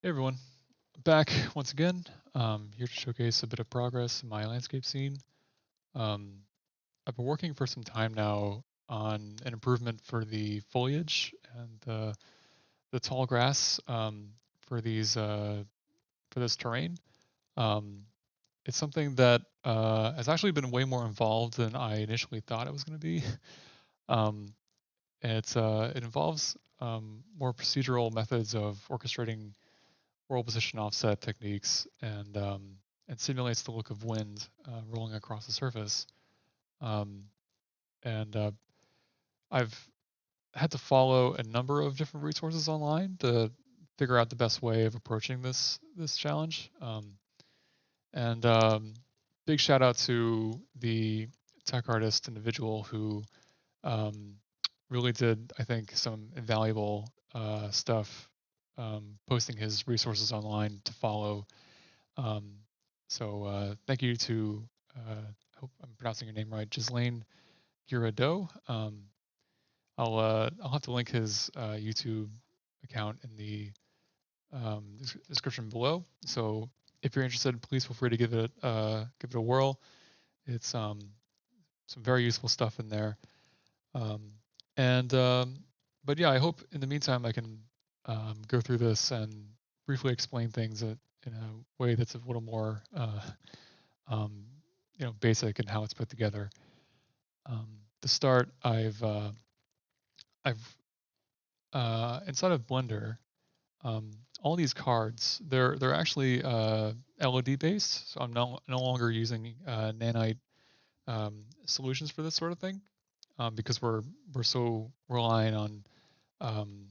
Hey everyone, back once again, here to showcase a bit of progress in my landscape scene. Um, I've been working for some time now on an improvement for the foliage and the tall grass for these for this terrain. Um, it's something that has actually been way more involved than I initially thought it was going to be. Um, it involves more procedural methods of orchestrating world position offset techniques and simulates the look of wind rolling across the surface. Um, and I've had to follow a number of different resources online to figure out the best way of approaching this challenge. And big shout out to the tech artist individual who um, really did, I think, some invaluable stuff, posting his resources online to follow. Um, so thank you to, I hope I'm pronouncing your name right, Ghislaine Girardeau. I'll have to link his YouTube account in the description below. So if you're interested, please feel free to give it a whirl. It's some very useful stuff in there. Um, and but yeah, I hope in the meantime I can go through this and briefly explain things in a way that's a little more um, basic and how it's put together. To start, I've inside of Blender, all these cards they're actually LOD based, so I'm no longer using nanite solutions for this sort of thing because we're so relying on um,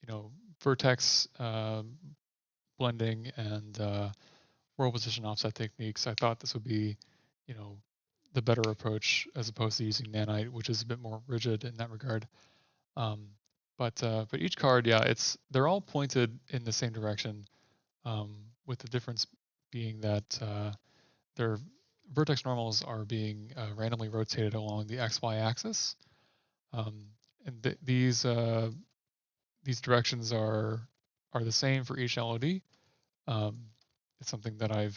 you know vertex blending and world position offset techniques. I thought this would be, you know, the better approach as opposed to using nanite, which is a bit more rigid in that regard. Um, but each card, yeah, they're all pointed in the same direction, with the difference being that their vertex normals are being randomly rotated along the XY axis, um, and these directions are the same for each LOD. Um, it's something that I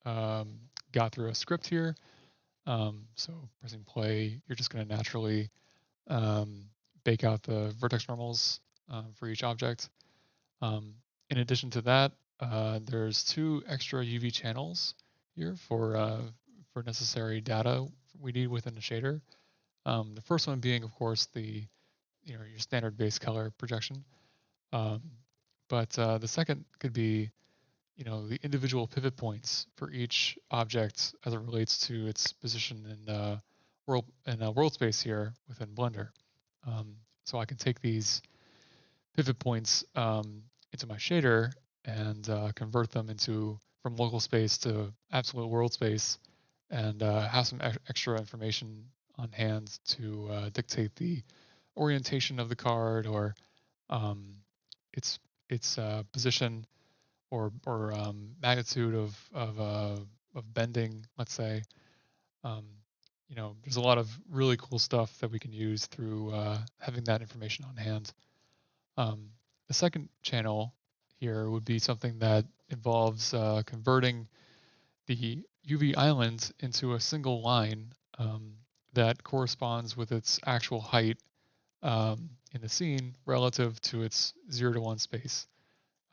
um, got through a script here. So pressing play, you're just going to naturally um, bake out the vertex normals for each object. Um, in addition to that, there's two extra UV channels here for necessary data we need within the shader. The first one being, of course, the your standard base color projection. Um, but the second could be the individual pivot points for each object as it relates to its position world space here within Blender. Um, so I can take these pivot points into my shader and convert them into from local space to absolute world space, and have some extra information on hand to dictate the orientation of the card or um, its position or magnitude of bending, let's say. Um, there's a lot of really cool stuff that we can use through having that information on hand. Um, the second channel here would be something that involves converting the UV island into a single line that corresponds with its actual height in the scene relative to its 0 to 1 space.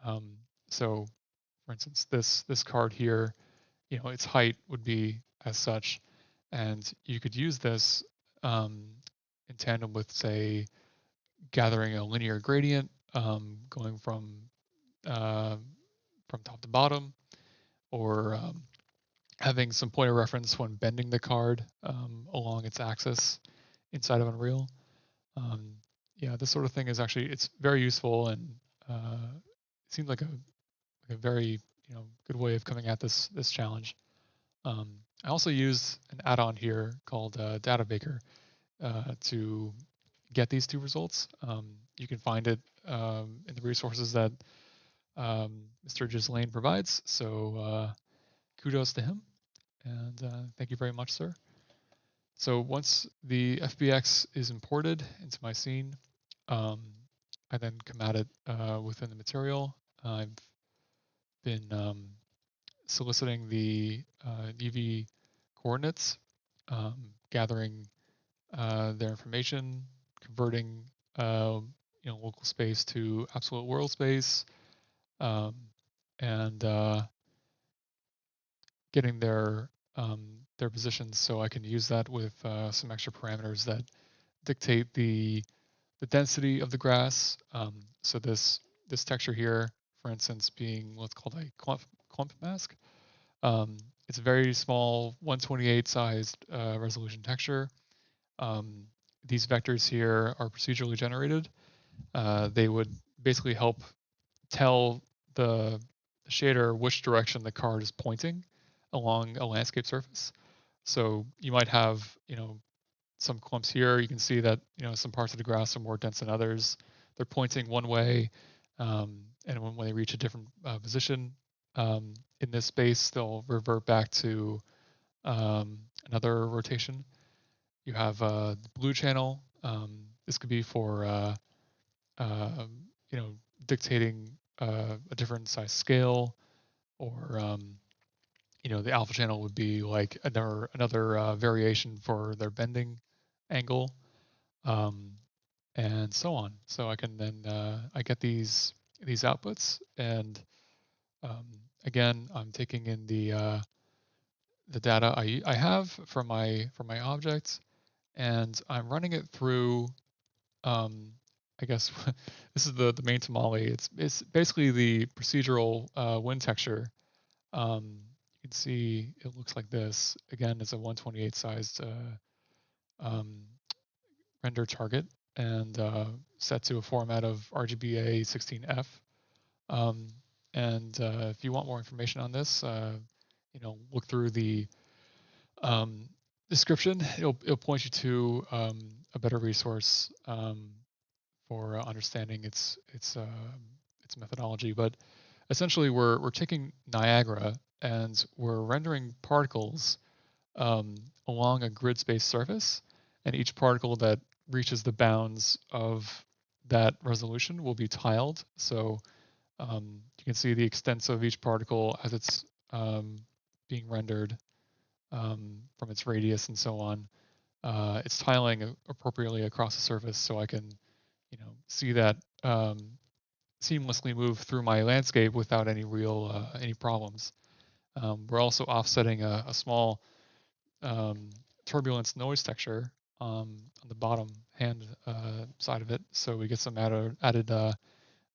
Um, so for instance, this card here, its height would be as such, and you could use this um, in tandem with, say, gathering a linear gradient going uh, from top to bottom, or having some point of reference when bending the card along its axis inside of Unreal. Um, yeah, this sort of thing is actually it's very useful and it seems like a very good way of coming at this challenge. I also used an add-on here called Data Baker to get these two results. You can find it in the resources that Mr. Ghislaine provides. So kudos to him, and thank you very much, sir. So once the FBX is imported into my scene, um, I then come at it within the material. I've been soliciting the UV coordinates, gathering their information, converting local space to absolute world space, um, and getting their positions so I can use that with some extra parameters that dictate the density of the grass. So this texture here, for instance, being what's called a clump mask. It's a very small 128 sized resolution texture. Um, these vectors here are procedurally generated. They would basically help tell the shader which direction the card is pointing along a landscape surface. So you might have, some clumps here. You can see that, some parts of the grass are more dense than others. They're pointing one way, and when they reach a different position in this space, they'll revert back to another rotation. You have the blue channel. This could be for uh, you know dictating a different size scale, or the alpha channel would be like another variation for their bending angle, um, and so on. So I can then I get these outputs, and um, again I'm taking in the data I have from my object, and I'm running it through. Um, I guess this is the main tamale. It's basically the procedural wind texture. You can see it looks like this. Again, it's a 128 sized um, render target, and set to a format of RGBA 16F. Um, and if you want more information on this, look through the um, description. It'll point you to a better resource for understanding its methodology. But essentially, we're taking Niagara and we're rendering particles um, along a grid space surface, and each particle that reaches the bounds of that resolution will be tiled. So you can see the extents of each particle as it's being rendered from its radius and so on. It's tiling appropriately across the surface, so I can, see that seamlessly move through my landscape without any problems. We're also offsetting a small um, turbulence noise texture on the bottom hand side of it, so we get some added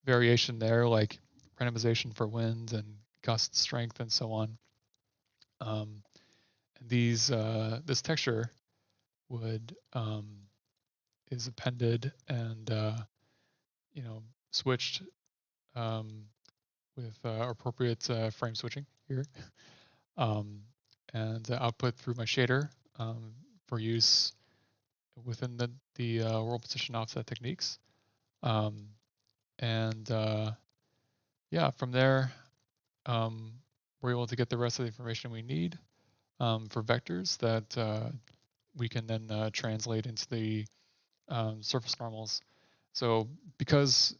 variation there, like randomization for wind and gust strength and so on. Um, and this texture would is appended and switched um, with appropriate frame switching here, um, and output through my shader for use within the world position offset techniques. Um, and yeah, from there, um, we're able to get the rest of the information we need for vectors that we can then translate into the surface normals. So because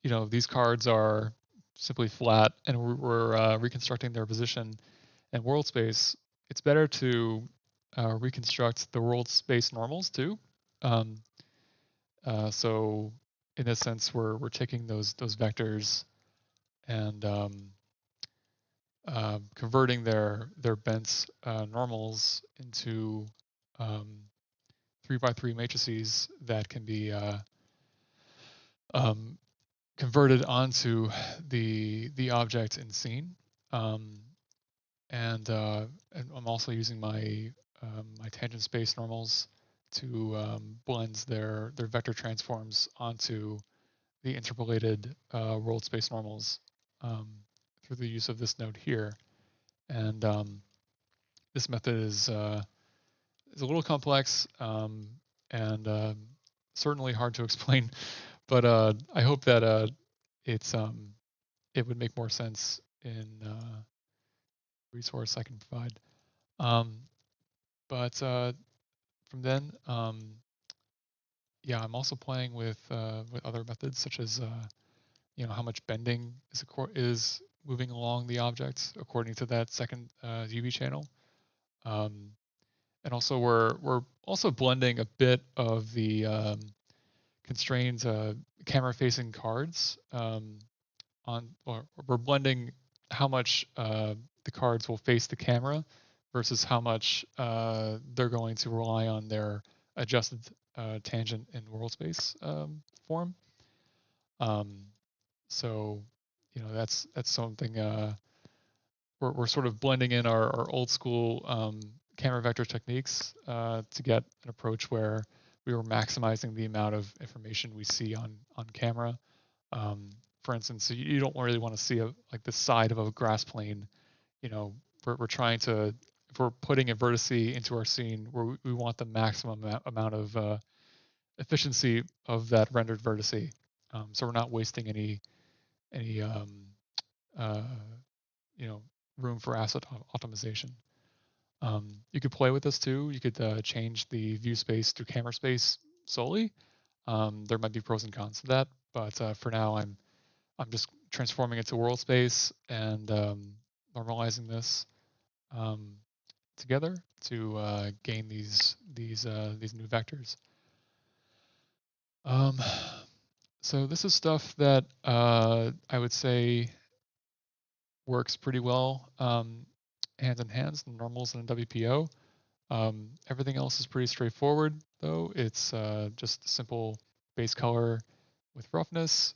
these cards are simply flat and we're reconstructing their position in world space, it's better to reconstruct the world space normals too. Um, so in a sense, we're taking those vectors and converting their bent normals into um, 3x3 matrices that can be um, converted onto the object in scene. Um, and I'm also using my tangent space normals to blend their vector transforms onto the interpolated world space normals um, through the use of this node here. And this method is a little complex and certainly hard to explain, but I hope that it's it would make more sense in resource I can provide. Um, but from then, yeah, I'm also playing with other methods such as how much bending is moving along the object according to that second UV channel. Um, and also we're also blending a bit of the constrained camera-facing cards or we're blending how much the cards will face the camera versus how much they're going to rely on their adjusted tangent in world space form. Um, so, that's something we're sort of blending in our old school camera vector techniques to get an approach where we were maximizing the amount of information we see on camera. Um, for instance, you don't really want to see like the side of a grass plane. You know, we're trying to if we're putting a vertice into our scene, we want the maximum amount of efficiency of that rendered vertice. So we're not wasting any uh, you know room for asset optimization. You could play with this too. You could change the view space to camera space solely. There might be pros and cons to that, but for now, I'm just transforming it to world space and normalizing this um, together to gain these new vectors. Um, so this is stuff that I would say works pretty well hand in hand, the normals and WPO. Everything else is pretty straightforward, though. It's just simple base color with roughness,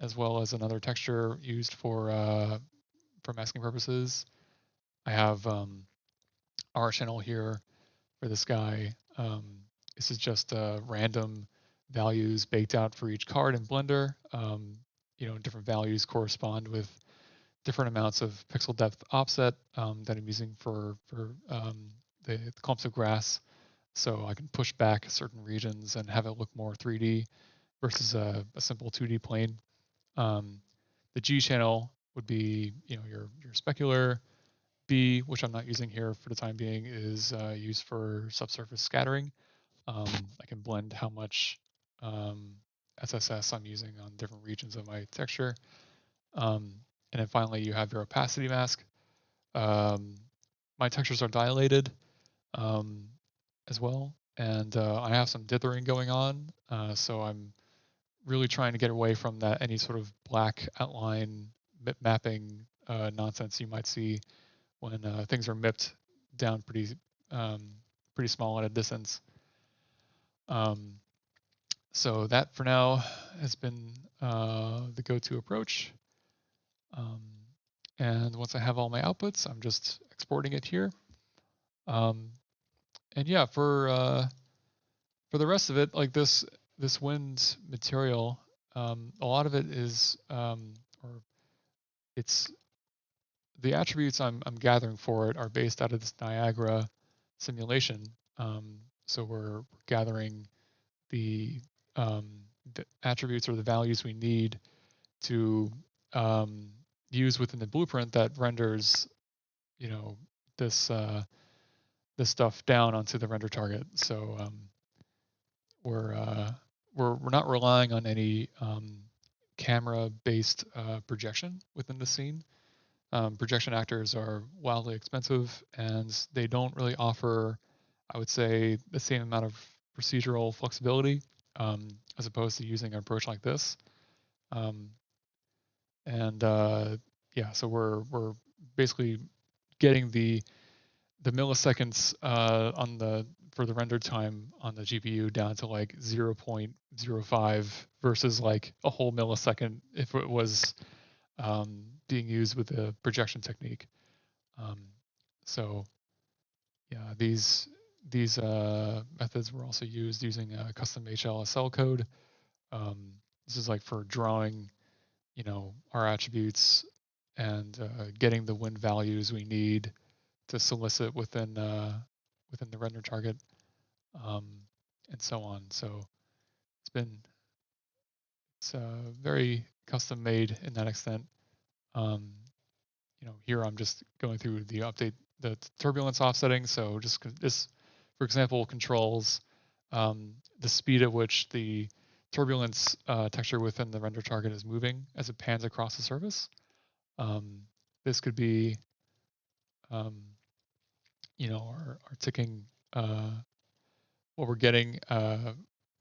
as well as another texture used for masking purposes. I have our channel here for this guy. This is just random values baked out for each card in Blender. Different values correspond with different amounts of pixel depth offset that I'm using for the clumps of grass. So I can push back certain regions and have it look more 3D versus a simple 2D plane. Um, the G channel would be, your specular. B, which I'm not using here for the time being, is used for subsurface scattering. I can blend how much um, SSS I'm using on different regions of my texture. Um, and then finally, you have your opacity mask. Um, my textures are dilated um, as well, and I have some dithering going on. So I'm really trying to get away from that any sort of black outline mapping nonsense you might see when things are mipped down um, pretty small at a distance. Um, so that for now has been the go-to approach. Um, and once I have all my outputs, I'm just exporting it here. Um, and yeah, for the rest of it, like this wind material, a lot of it is or it's the attributes I'm gathering for it are based out of this Niagara simulation. So we're gathering the um, the attributes or the values we need to um, use within the blueprint that renders, you know, this this stuff down onto the render target. So we're uh, we're not relying on any camera-based projection within the scene. Projection actors are wildly expensive, and they don't really offer, I would say, the same amount of procedural flexibility as opposed to using an approach like this. Um, and yeah, so we're basically getting the milliseconds on the for the render time on the GPU down to like 0.05 versus like a whole millisecond if it was being used with the projection technique. Um, so yeah, these methods were also used using custom HLSL code. This is like for drawing, our attributes and getting the wind values we need to solicit within the render target, um, and so on. So it's been it's very custom made in that extent. Um, here I'm just going through the turbulence offsetting. So just this, for example, controls the speed at which the turbulence texture within the render target is moving as it pans across the surface. This could be, um, our ticking, what we're getting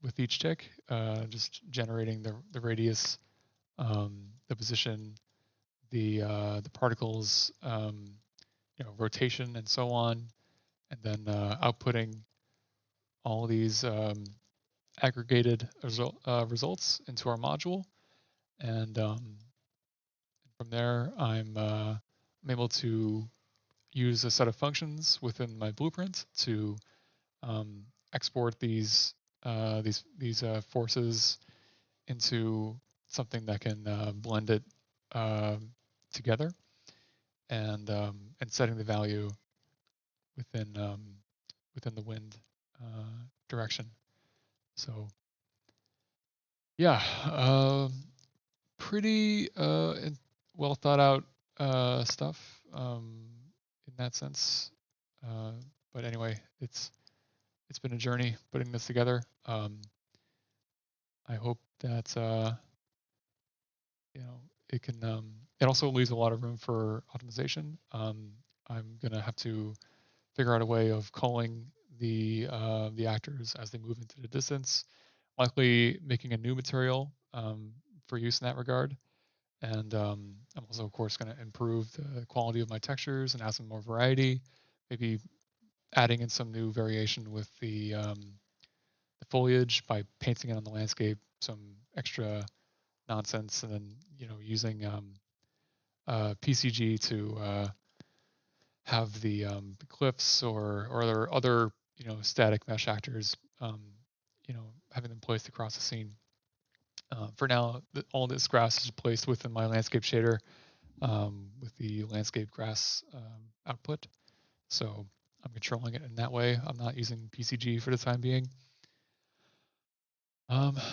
with each tick, just generating the radius, the position, the particles, rotation, and so on, and then outputting all these aggregated results into our module, and from there I'm able to use a set of functions within my blueprint to um, export these forces into something that can blend it uh, together, and setting the value within within the wind direction. So yeah, pretty well thought out stuff in that sense. Uh, but anyway, it's been a journey putting this together. I hope that it can. It also leaves a lot of room for optimization. I'm gonna have to figure out a way of culling the actors as they move into the distance, likely making a new material for use in that regard. And I'm also, of course, going to improve the quality of my textures and add some more variety, maybe adding in some new variation with the foliage by painting it on the landscape, some extra nonsense, and then using PCG to have the cliffs or other static mesh actors, having them placed across the scene. For now, all this grass is placed within my landscape shader with the landscape grass output. So I'm controlling it in that way. I'm not using PCG for the time being.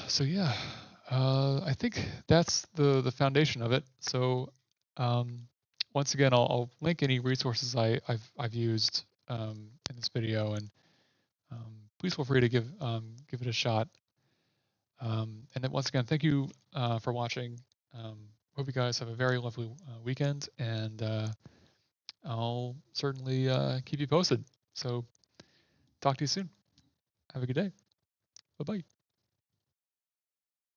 So yeah, I think that's the foundation of it. So once again, I'll link any resources I've used in this video, and please feel free to give it a shot. And then once again, thank you for watching. Hope you guys have a very lovely weekend, and I'll certainly keep you posted. So talk to you soon. Have a good day. Bye bye.